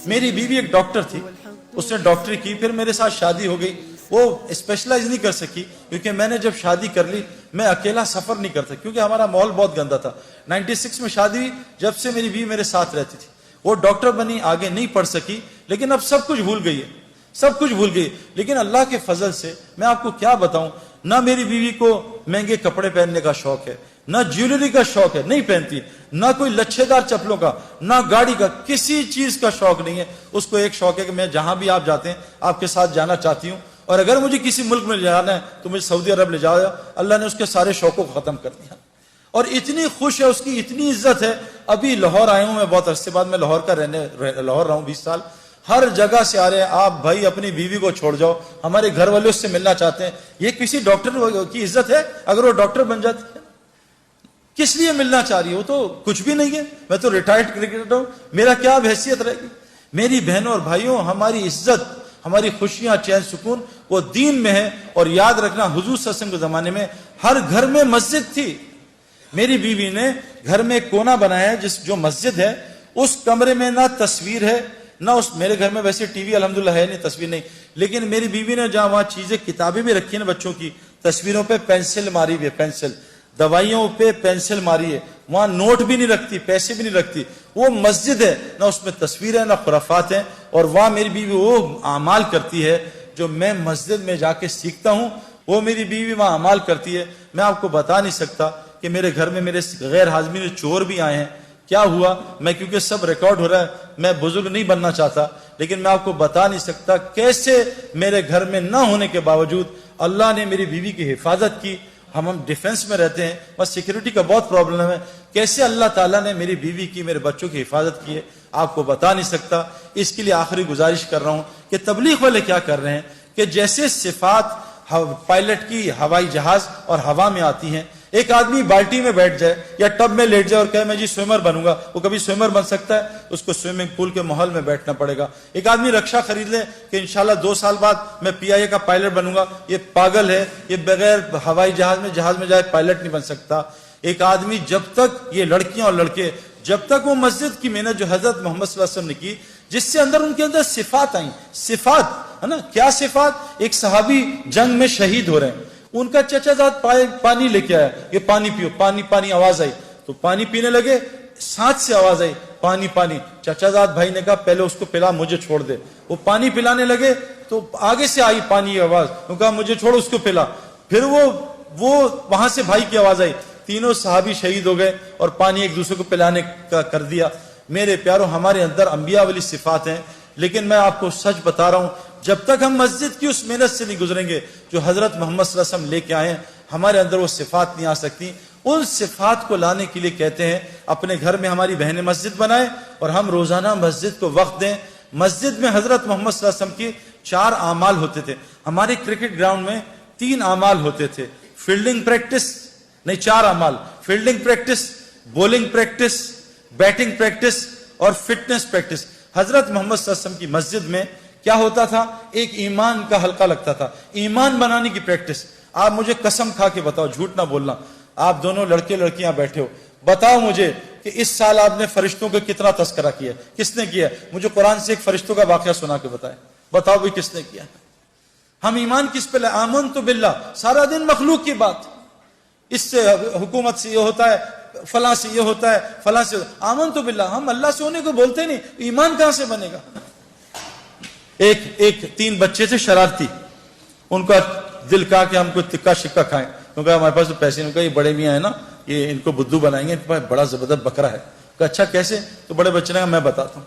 میری بیوی ایک ڈاکٹر تھی، اس نے ڈاکٹری کی، پھر میرے ساتھ شادی ہو گئی. وہ اسپیشلائز نہیں کر سکی کیونکہ میں نے جب شادی کر لی میں اکیلا سفر نہیں کرتا کیونکہ ہمارا ماحول بہت گندا تھا. 96 میں شادی ہوئی، جب سے میری بیوی میرے ساتھ رہتی تھی. وہ ڈاکٹر بنی، آگے نہیں پڑھ سکی، لیکن اب سب کچھ بھول گئی ہے، سب کچھ بھول گئی. لیکن اللہ کے فضل سے میں آپ کو کیا بتاؤں، نہ میری بیوی کو مہنگے کپڑے پہننے کا شوق ہے، نہ جیولری کا شوق ہے، نہیں پہنتی، نہ کوئی لچھے دار چپلوں کا، نہ گاڑی کا، کسی چیز کا شوق نہیں ہے. اس کو ایک شوق ہے کہ میں جہاں بھی آپ جاتے ہیں آپ کے ساتھ جانا چاہتی ہوں، اور اگر مجھے کسی ملک میں جانا ہے تو مجھے سعودی عرب لے جاؤ. اللہ نے اس کے سارے شوقوں کو ختم کر دیا اور اتنی خوش ہے، اس کی اتنی عزت ہے. ابھی لاہور آیا ہوں میں بہت عرصے بعد، میں لاہور رہا ہوں 20 سال. ہر جگہ سے آ رہے ہیں، آپ بھائی اپنی بیوی کو چھوڑ جاؤ، ہمارے گھر والے اس سے ملنا چاہتے ہیں. یہ کسی ڈاکٹر کی عزت ہے؟ اگر وہ ڈاکٹر بن جاتی ہے کس لیے ملنا چاہ رہی ہے؟ وہ تو کچھ بھی نہیں ہے. میں تو ریٹائرڈ کرکٹر ہوں، میرا کیا حیثیت رہے گی؟ میری بہنوں اور بھائیوں، ہماری عزت، ہماری خوشیاں، چین سکون وہ دین میں ہے. اور یاد رکھنا، حضور صلی اللہ علیہ وسلم کے زمانے میں ہر گھر میں مسجد تھی. میری بیوی نے گھر میں ایک کونا بنایا ہے جو مسجد ہے. اس کمرے میں نہ تصویر ہے، نہ میرے گھر میں ویسے ٹی وی الحمدللہ ہے نہیں، تصویر نہیں، لیکن میری بیوی نے جہاں وہاں چیزیں، کتابیں بھی رکھی ہیں بچوں کی، تصویروں پہ پینسل ماری ہوئی ہے، پینسل، دوائیوں پہ پینسل ماری ہے، وہاں نوٹ بھی نہیں رکھتی، پیسے بھی نہیں رکھتی. وہ مسجد ہے، نہ اس میں تصویر ہے نہ خرافات ہیں. اور وہاں میری بیوی وہ اعمال کرتی ہے جو میں مسجد میں جا کے سیکھتا ہوں، وہ میری بیوی وہاں اعمال کرتی ہے. میں آپ کو بتا نہیں سکتا کہ میرے گھر میں میرے غیر حاضرین چور بھی آئے ہیں. کیا ہوا؟ میں کیونکہ سب ریکارڈ ہو رہا ہے، میں بزرگ نہیں بننا چاہتا، لیکن میں آپ کو بتا نہیں سکتا کیسے میرے گھر میں نہ ہونے کے باوجود اللہ نے میری بیوی کی حفاظت کی. ہم ڈیفنس میں رہتے ہیں، بس سیکیورٹی کا بہت پرابلم ہے. کیسے اللہ تعالیٰ نے میری بیوی کی، میرے بچوں کی حفاظت کی ہے آپ کو بتا نہیں سکتا. اس کے لیے آخری گزارش کر رہا ہوں کہ تبلیغ والے کیا کر رہے ہیں کہ جیسے صفات پائلٹ کی ہوائی جہاز اور ہوا میں آتی ہیں، ایک آدمی بالٹی میں بیٹھ جائے یا ٹب میں لیٹ جائے اور کہے میں جی سوئمر بنوں گا، وہ کبھی سوئمر بن سکتا ہے؟ اس کو سوئمنگ پول کے ماحول میں بیٹھنا پڑے گا. ایک آدمی رکشا خرید لے کہ انشاءاللہ 2 سال بعد میں PIA کا پائلٹ بنوں گا، یہ پاگل ہے، یہ بغیر ہوائی جہاز میں جائے پائلٹ نہیں بن سکتا. ایک آدمی جب تک، یہ لڑکیاں اور لڑکے، جب تک وہ مسجد کی محنت جو حضرت محمد صلی اللہ علیہ وسلم نے کی، جس سے ان کے اندر صفات آئیں، صفات ہے نا، کیا صفات؟ ایک صحابی جنگ میں شہید ہو رہے ہیں، ان کا چچا زاد پانی لے کے آیا، یہ پانی پیو، پانی پانی آواز آئی تو پانی پینے لگے، ساتھ سے آواز آئی پانی پانی. چچا زاد بھائی نے کہا پہلے اس کو پلا، مجھے چھوڑ دے. وہ پانی پلانے لگے تو آگے سے آئی پانی کی آواز، وہ کہا مجھے چھوڑ، اس کو پلا. پھر وہ وہاں سے بھائی کی آواز آئی، تینوں صحابی شہید ہو گئے اور پانی ایک دوسرے کو پلانے کا کر دیا. میرے پیاروں، ہمارے اندر انبیاء والی صفات ہیں، لیکن میں آپ کو سچ بتا رہا ہوں، جب تک ہم مسجد کی اس محنت سے نہیں گزریں گے جو حضرت محمد صلی اللہ علیہ وسلم لے کے آئے ہیں، ہمارے اندر وہ صفات نہیں آ سکتی. ان صفات کو لانے کے لیے کہتے ہیں اپنے گھر میں ہماری بہنیں مسجد بنائیں اور ہم روزانہ مسجد کو وقت دیں. مسجد میں حضرت محمد صلی اللہ علیہ وسلم کی 4 اعمال ہوتے تھے. ہمارے کرکٹ گراؤنڈ میں 3 اعمال ہوتے تھے، فیلڈنگ پریکٹس، نہیں 4 اعمال، fielding practice, bowling practice, batting practice اور فٹنس پریکٹس. حضرت محمد صلی اللہ علیہ وسلم کی مسجد میں کیا ہوتا تھا؟ ایک ایمان کا حلقہ لگتا تھا، ایمان بنانے کی پریکٹس. آپ مجھے قسم کھا کے بتاؤ، جھوٹ نہ بولنا، آپ دونوں لڑکے لڑکیاں بیٹھے ہو، بتاؤ مجھے کہ اس سال آپ نے فرشتوں کا کتنا تذکرہ کیا؟ کس نے کیا؟ مجھے قرآن سے ایک فرشتوں کا واقعہ سنا کے بتائے، بتاؤ بھی کس نے کیا؟ ہم ایمان کس پہ لائے؟ آمنت باللہ، سارا دن مخلوق کی بات، اس سے حکومت سے یہ ہوتا ہے، فلاں سے یہ ہوتا ہے، فلاں سے. آمنت باللہ، ہم اللہ سے ہونے کو بولتے نہیں، ایمان کہاں سے بنے گا؟ ایک 3 بچے تھے شرارتی، ان کا دل کہا کہ ہم کو تکا شکا کھائیں، کیونکہ ہمارے پاس تو پیسے نہیں. کہا یہ بڑے میاں ہیں نا، یہ ان کو بدھو بنائیں گے، ان کے پاس بڑا زبردست بکرا ہے. کہا اچھا کیسے؟ تو بڑے بچے نے کہا میں بتاتا ہوں.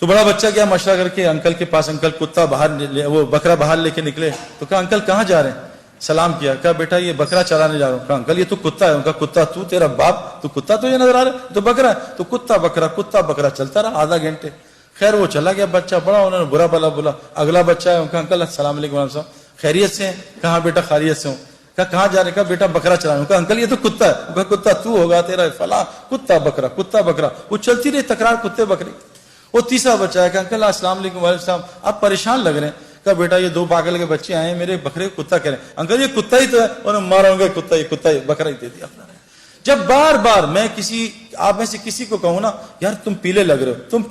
تو بڑا بچہ گیا مشورہ کر کے انکل کے پاس، انکل کتا وہ بکرا باہر لے کے نکلے. تو کہا انکل کہاں جا رہے ہیں؟ سلام کیا، کہا بیٹا یہ بکرا چرانے جا رہا ہوں. کہا انکل یہ تو کتا ہے. ان کا کتا تو تیرا باپ، تو کتا تو یہ نظر آ رہا ہے، تو بکرا ہے. تو کتا بکرا چلتا رہا آدھا گھنٹے. خیر وہ چلا گیا بچہ، بڑا انہوں نے برا بلا بولا. اگلا بچہ ہے، ان کا انکل السلام علیکم صاحب، خیریت سے ہیں؟ کہاں بیٹا خیریت سے ہوں. کہا کہاں جا رہے؟ کہا بیٹا بکرا چلانے. کہا انکل یہ تو کتا ہے. کہا کتا تو ہوگا، تیرا فلاں کتا بکرا. وہ چلتی رہی تکرار کتے بکرے. وہ تیسرا بچہ ہے کہ انکل السلام علیکم وعلیکم السلام، آپ پریشان لگ رہے ہیں. کہا بیٹا یہ 2 پاگل کے بچے آئے ہیں، میرے بکرے کو کتا کہہ رہے ہیں. انکل یہ کتا ہی تو ہے. انہوں نے مارا گا، کتا ہی بکرا ہی دے دیا. جب بار بار میں آپ میں سے کسی کو کہوں نا یار تم پیلے لگ رہے ہو، تم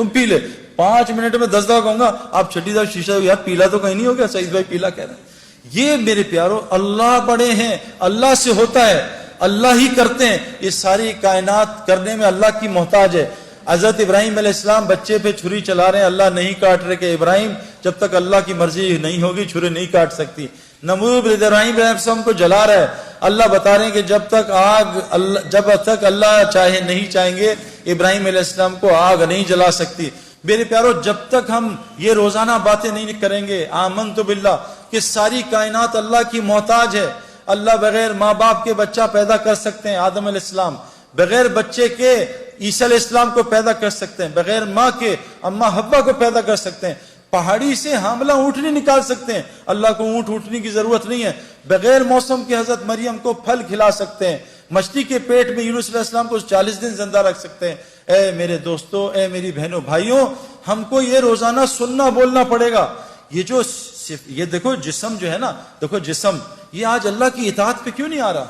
پیلے 5 منٹ میں 10 دفعہ کہوں گا، آپ چھٹی دفعہ شیشہ یار پیلا تو کہیں نہیں ہو گیا، سعید بھائی پیلا کہہ رہے ہیں۔ یہ میرے پیارو اللہ بڑے ہیں، اللہ سے ہوتا ہے، اللہ ہی کرتے ہیں، یہ ساری کائنات کرنے میں اللہ کی محتاج ہے۔ حضرت ابراہیم علیہ السلام بچے پہ چھری چلا رہے ہیں، اللہ نہیں کاٹ رہے کہ ابراہیم جب تک اللہ کی مرضی نہیں ہوگی چھری نہیں کاٹ سکتی۔ نمرود ابراہیم علیہ السلام کو جلا رہا ہے، اللہ بتا رہے ہیں کہ جب تک اللہ نہیں چاہیں گے ابراہیم علیہ السلام کو آگ نہیں جلا سکتی۔ میرے پیارو جب تک ہم یہ روزانہ باتیں نہیں کریں گے آمنت باللہ کہ ساری کائنات اللہ کی محتاج ہے، اللہ بغیر ماں باپ کے بچہ پیدا کر سکتے ہیں، آدم علیہ السلام بغیر بچے کے عیسیٰ علیہ السلام کو پیدا کر سکتے ہیں، بغیر ماں کے اماں حوا کو پیدا کر سکتے ہیں، پہاڑی سے حاملہ اونٹنی نکال سکتے ہیں، اللہ کو اونٹ اونٹنی کی ضرورت نہیں ہے، بغیر موسم کے حضرت مریم کو پھل کھلا سکتے ہیں، مچھلی کے پیٹ میں یونس علیہ السلام کو 40 دن زندہ رکھ سکتے ہیں۔ اے میرے دوستو، اے میری بہنوں بھائیوں، ہم کو یہ روزانہ سننا بولنا پڑے گا۔ یہ دیکھو جسم جو ہے نا، دیکھو جسم یہ آج اللہ کی اطاعت پہ کیوں نہیں آ رہا؟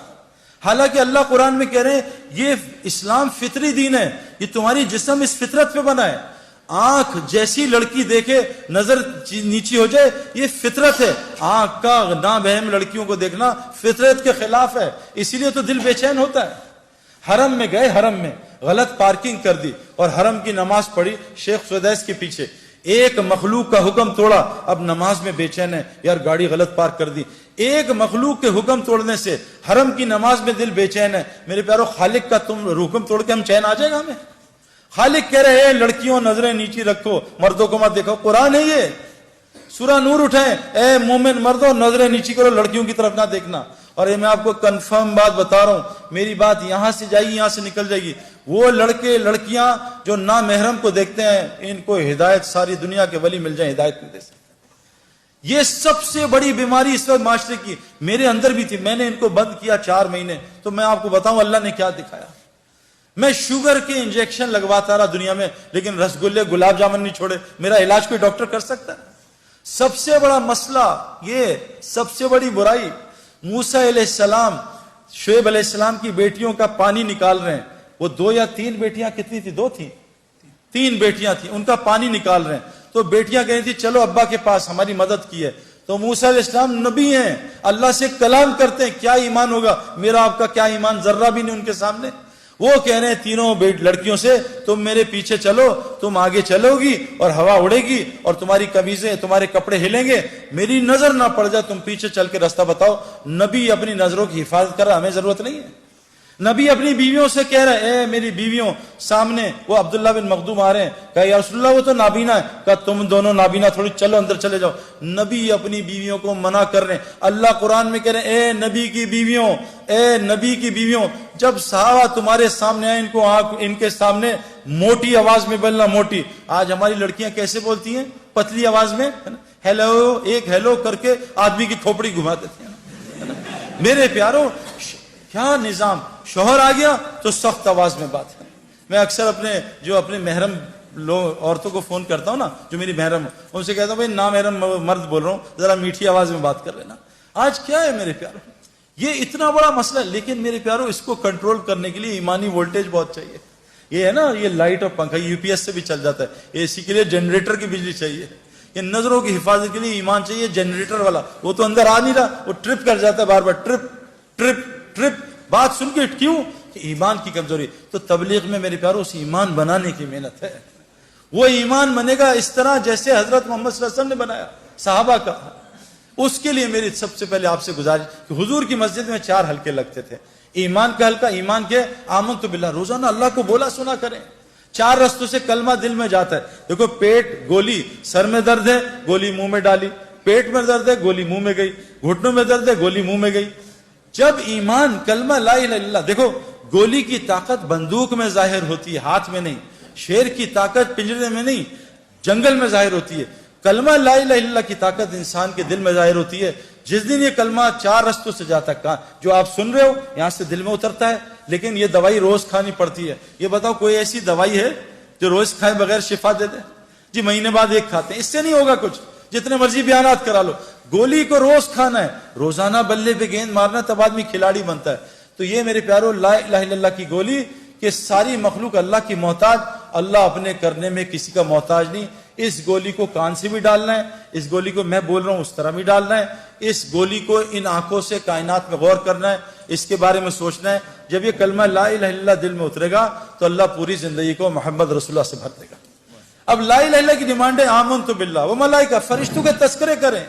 حالانکہ اللہ قرآن میں کہہ رہے ہیں یہ اسلام فطری دین ہے، یہ تمہاری جسم اس فطرت پہ بنا ہے۔ آنکھ جیسی لڑکی دیکھے نظر نیچی ہو جائے، یہ فطرت ہے۔ آنکھ کا نابہم لڑکیوں کو دیکھنا فطرت کے خلاف ہے، اسی لیے تو دل بے چین ہوتا ہے۔ حرم میں گئے، حرم میں غلط پارکنگ کر دی اور حرم کی نماز پڑھی شیخ سدیس کے پیچھے، ایک مخلوق کا حکم توڑا، اب نماز میں بے چین ہے، یار گاڑی غلط پارک کر دی۔ ایک مخلوق کے حکم توڑنے سے حرم کی نماز میں دل بے چین ہے۔ میرے پیارو خالق کا تم حکم توڑ کے ہم چین آ جائے گا ہمیں؟ خالق کہہ رہے ہیں لڑکیوں نظریں نیچی رکھو، مردوں کو مت دیکھو، قرآن ہے یہ، سورہ نور اٹھائیں، اے مومن مردوں نظریں نیچی کرو، لڑکیوں کی طرف نہ دیکھنا۔ اور یہ میں آپ کو کنفرم بات بتا رہا ہوں، میری بات یہاں سے جائے گی، یہاں سے نکل جائے گی، وہ لڑکے لڑکیاں جو نامحرم کو دیکھتے ہیں ان کو ہدایت ساری دنیا کے ولی مل جائیں، ہدایت نہیں دے سکتے۔ یہ سب سے بڑی بیماری اس وقت معاشرے کی میرے اندر بھی تھی، میں نے ان کو بند کیا 4 مہینے، تو میں آپ کو بتاؤں اللہ نے کیا دکھایا۔ میں شوگر کے انجیکشن لگواتا رہا دنیا میں، لیکن رسگلے گلاب جامن نہیں چھوڑے۔ میرا علاج کوئی ڈاکٹر کر سکتا ہے؟ سب سے بڑا مسئلہ یہ، سب سے بڑی برائی، موسیٰ علیہ السلام شعیب علیہ السلام کی بیٹیوں کا پانی نکال رہے ہیں، وہ 2 یا 3 بیٹیاں، کتنی تھی؟ 2 تھیں، 3 بیٹیاں تھیں، ان کا پانی نکال رہے ہیں، تو بیٹیاں کہہ رہی تھی چلو ابا کے پاس، ہماری مدد کی ہے۔ تو موسیٰ علیہ السلام نبی ہیں، اللہ سے کلام کرتے ہیں، کیا ایمان ہوگا میرا آپ کا؟ کیا ایمان؟ ذرہ بھی نہیں ان کے سامنے۔ وہ کہہ رہے ہیں تینوں لڑکیوں سے تم میرے پیچھے چلو، تم آگے چلو گی اور ہوا اڑے گی اور تمہاری قمیضیں تمہارے کپڑے ہلیں گے، میری نظر نہ پڑ جائے، تم پیچھے چل کے راستہ بتاؤ۔ نبی اپنی نظروں کی حفاظت کر رہا، ہمیں ضرورت نہیں ہے۔ نبی اپنی بیویوں سے کہہ رہے اے میری بیویوں، سامنے وہ عبداللہ بن مخدوم آ رہے ہیں، کہا یا رسول اللہ وہ تو نابینا ہے، کہا تم دونوں نابینا تھوڑی، چلو اندر چلے جاؤ۔ نبی اپنی بیویوں کو منع کر رہے ہیں۔ اللہ قرآن میں کہہ رہے ہیں اے نبی کی بیویوں، اے نبی کی بیویوں، جب صحابہ تمہارے سامنے آئے ان کے سامنے موٹی آواز میں بولنا، موٹی۔ آج ہماری لڑکیاں کیسے بولتی ہیں؟ پتلی آواز میں، ہیلو، ایک ہیلو کر کے آدمی کی کھوپڑی گھما دیتی ہیں۔ میرے پیارو کیا نظام! شوہر آ گیا تو سخت آواز میں بات ہے۔ میں اکثر اپنے محرم عورتوں کو فون کرتا ہوں نا، جو میری محرم، ان سے کہتا ہوں بھائی نامحرم مرد بول رہا ہوں، ذرا میٹھی آواز میں بات کر لینا۔ آج کیا ہے میرے پیارو، یہ اتنا بڑا مسئلہ ہے، لیکن میرے پیارو اس کو کنٹرول کرنے کے لیے ایمانی وولٹیج بہت چاہیے۔ یہ ہے نا، یہ لائٹ اور پنکھا یو پی ایس سے بھی چل جاتا ہے، اے سی کے لیے جنریٹر کی بجلی چاہیے، یہ نظروں کی حفاظت کے لیے ایمان چاہیے، جنریٹر والا وہ تو اندر آ نہیں رہا، وہ ٹرپ کر جاتا ہے بار بار، ٹرپ ٹرپ ٹرپ، بات سن کے کیوں؟ کہ ایمان کی کمزوری۔ تو تبلیغ میں میرے پیارو اس ایمان بنانے کی محنت ہے، وہ ایمان بنے گا اس طرح جیسے حضرت محمد صلی اللہ علیہ وسلم نے بنایا صحابہ کا۔ اس کے لیے میری سب سے پہلے آپ سے گزارش کہ حضور کی مسجد میں 4 حلقے لگتے تھے، ایمان کا حلقہ، ایمان کے آمنت باللہ، روزانہ اللہ کو بولا سنا کریں۔ 4 رستوں سے کلمہ دل میں جاتا ہے۔ دیکھو پیٹ گولی، سر میں درد ہے گولی منہ میں ڈالی، پیٹ میں درد ہے گولی منہ میں گئی، گھٹنوں میں درد ہے گولی منہ میں گئی۔ جب ایمان کلمہ لا الہ الا اللہ، دیکھو گولی کی طاقت بندوق میں ظاہر ہوتی ہے، ہاتھ میں نہیں، شیر کی طاقت پنجرے میں نہیں، جنگل میں ظاہر ہوتی ہے۔ کلمہ لا الہ الا اللہ کی طاقت انسان کے دل میں ظاہر ہوتی ہے۔ جس دن یہ کلمہ 4 رستوں سے جاتا ہے، جو آپ سن رہے ہو یہاں سے دل میں اترتا ہے، لیکن یہ دوائی روز کھانی پڑتی ہے۔ یہ بتاؤ کوئی ایسی دوائی ہے جو روز کھائے بغیر شفا دے دے؟ جی مہینے بعد 1 کھاتے ہیں، اس سے نہیں ہوگا کچھ، جتنے مرضی بیانات کرا لو۔ گولی کو روز کھانا ہے، روزانہ بلے پہ گیند مارنا، تب آدمی کھلاڑی بنتا ہے۔ تو یہ میرے پیارو لا الہ الا اللہ کی گولی کہ ساری مخلوق اللہ کی محتاج، اللہ اپنے کرنے میں کسی کا محتاج نہیں، اس گولی کو کان سے بھی ڈالنا ہے، اس گولی کو میں بول رہا ہوں اس طرح بھی ڈالنا ہے، اس گولی کو ان آنکھوں سے کائنات میں غور کرنا ہے، اس کے بارے میں سوچنا ہے۔ جب یہ کلمہ لا الہ الا اللہ دل میں اترے گا تو اللہ پوری زندگی کو محمد رسول اللہ سے بھر دے گا۔ اب لا الہ الا اللہ کی ڈیمانڈ ہے آمنت باللہ و ملائکہ، فرشتوں کے تذکرے کریں،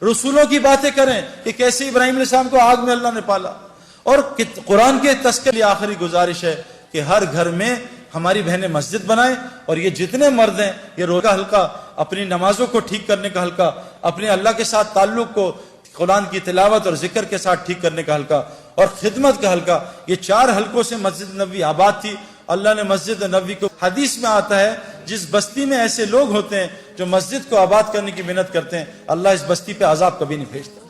رسولوں کی باتیں کریں کہ کیسے ابراہیم علیہ السلام کو آگ میں اللہ نے پالا، اور قرآن کے تذکرے کی آخری گزارش ہے کہ ہر گھر میں ہماری بہنیں مسجد بنائیں، اور یہ جتنے مرد ہیں یہ روزہ کا حلقہ، اپنی نمازوں کو ٹھیک کرنے کا حلقہ، اپنے اللہ کے ساتھ تعلق کو قرآن کی تلاوت اور ذکر کے ساتھ ٹھیک کرنے کا حلقہ، اور خدمت کا حلقہ، یہ 4 حلقوں سے مسجد نبوی آباد تھی۔ اللہ نے مسجد نبوی کو، حدیث میں آتا ہے جس بستی میں ایسے لوگ ہوتے ہیں جو مسجد کو آباد کرنے کی محنت کرتے ہیں، اللہ اس بستی پہ عذاب کبھی نہیں بھیجتا۔